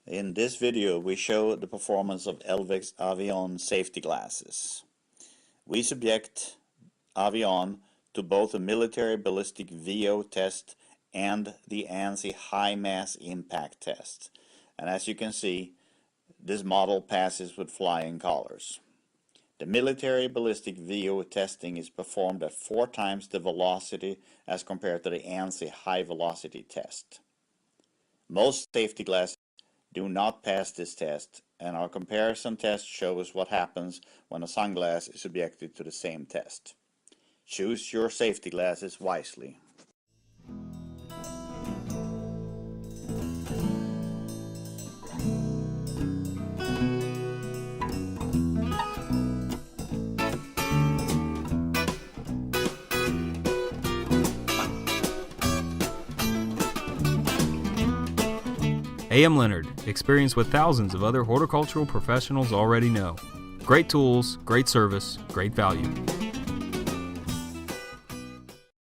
In this video we show the performance of Elvex Avion safety glasses. We subject Avion to both a military ballistic VO test and the ANSI high mass impact test. And as you can see, this model passes with flying colors. The military ballistic VO testing is performed at 4 times the velocity as compared to the ANSI high velocity test. Most safety glasses do not pass this test, and our comparison test shows what happens when a sunglass is subjected to the same test. Choose your safety glasses wisely. AM Leonard, experience what thousands of other horticultural professionals already know. Great tools, great service, great value.